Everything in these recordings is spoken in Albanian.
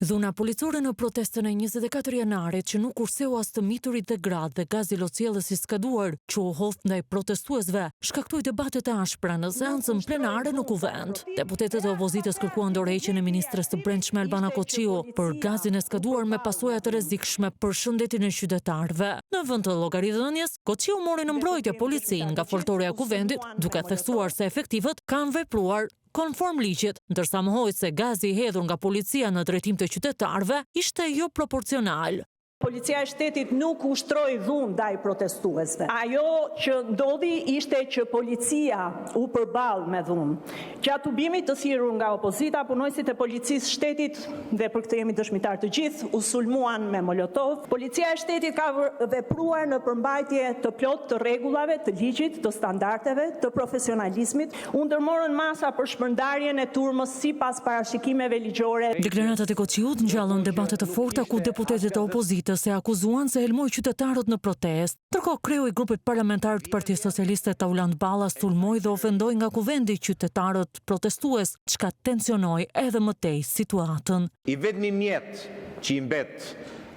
Dhuna policore në protestën e 24 janarit që nuk kurseu as të miturit dhe gradë dhe gazi lotësielës i skaduar, që u hodh ndaj protestuesve, shkaktoi debate të ashpra në seancën plenare në Kuvend. Deputetët e opozitës kërkuan dorëheqjen e ministres së Brendshme Albana Koçiu për gazin e skaduar me pasoja të rrezikshme për shëndetin e qytetarëve. Në vend të llogaridhënies, Koçiu mori në mbrojtje policinë nga foltorja e Kuvendit, duke theksuar se efektivët kanë vepruar konform ligjit, ndërsa mohoi se gazi i hedhur nga policia në drejtim të qytetarëve ishte jo proporcional. Policia e shtetit nuk ushtroi dhunë ndaj protestuesve. Ajo që ndodhi ishte që policia u përball me dhunë. Gjatë tubimit të thirrur nga opozita, punojësit e policisë shtetit, dhe për këtë jemi dëshmitar të gjithë, u sulmuan me molotov. Policia e shtetit ka vepruar në përmbajtje të plot të rregullave, të ligjit, të standardeve, të profesionalizmit. U ndërmorën masa për shpërndarjen e turmës sipas parashikimeve ligjore. Deklaratat e Koçiut ngjallën debate të forta ku deputetët e opozitës se akuzuan se helmoi qytetarët në protestë. Ndërkohë kreu i grupit parlamentar të Partisë Socialiste Tauland Balla sulmoi dhe ofendoi nga kuvendi qytetarët protestues, çka tensionoi edhe më tej situatën. I vetmi mjet që i mbet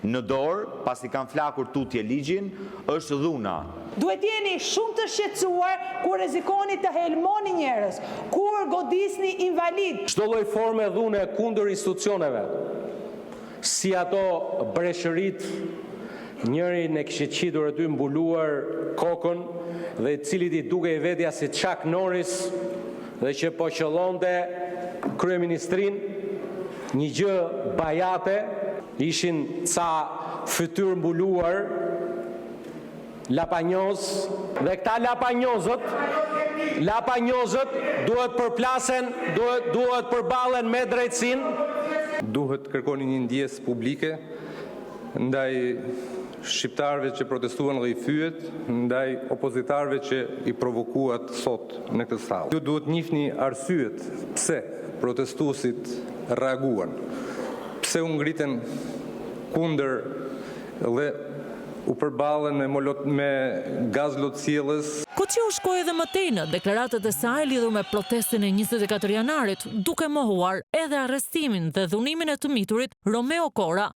në dorë, pasi kanë flakur tutje ligjin, është dhuna. Duhet jeni shumë të shqetësuar kur rrezikoni të helmoni njerëz, kur godisni invalid. Çdo lloj forme dhune kundër institucioneve, si ato breshërit, njërin e kishte qitur aty mbuluar kokën dhe i cili i duke i vetja si Chuck Norris dhe që po qëllonte kryeministrin, një gjë bajate, ishin ca fytyrë mbuluar, lapanjoz, dhe këta lapanjozët duhet përplasen, duhet përballen me drejtësinë. Duhet kërkoni një ndjesë publike ndaj shqiptarëve që protestuan dhe i fyet, ndaj opozitarëve që i provokuat sot në këtë sallë. Ju duhet njihni arsyet pse protestuesit reaguan, pse u ngritën kundër dhe u përballen me gaz lotësielës. Koçiu shkoi edhe më tej në deklaratat e saj lidhur me protestën e 24 janarit, duke mohuar edhe arrestimin dhe dhunimin e të miturit Romeo Kora.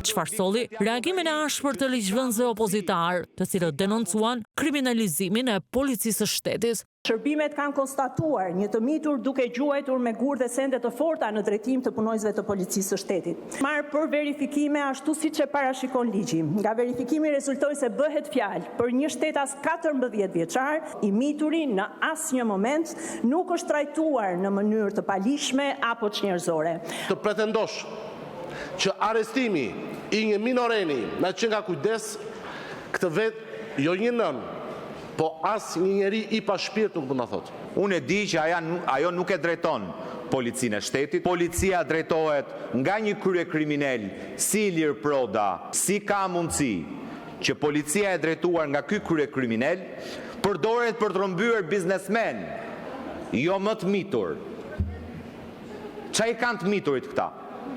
Çfarë solli reagimin e ashpër të ligjvënësve opozitar, të cilët denoncuan kriminalizimin e policisë së shtetit. Shërbimet kanë konstatuar një të mitur duke gjuajtur me gur dhe sende të forta në drejtim të punojësve të policisë së shtetit. Marrë për verifikime ashtu siç e parashikon ligji. Nga verifikimi rezultoi se bëhet fjalë për një shtetas 14 vjeçar, i mituri në asnjë moment nuk është trajtuar në mënyrë të palishme apo çnjerëzore. Të pretendosh që arrestimi i një minoreni me që nga kujdes, këtë vetë jo një nën, po as një njeri i pa shpirt nuk mund ta thotë. Unë e di që ajo nuk e drejton policinë e shtetit. Policia drejtohet nga një kryekriminal si Ilir Proda, si ka mundësi që policia e drejtuar nga ky kryekriminal përdoret për të rrëmbyer biznesmen, jo më të mitur. Çfarë kanë të miturit këta?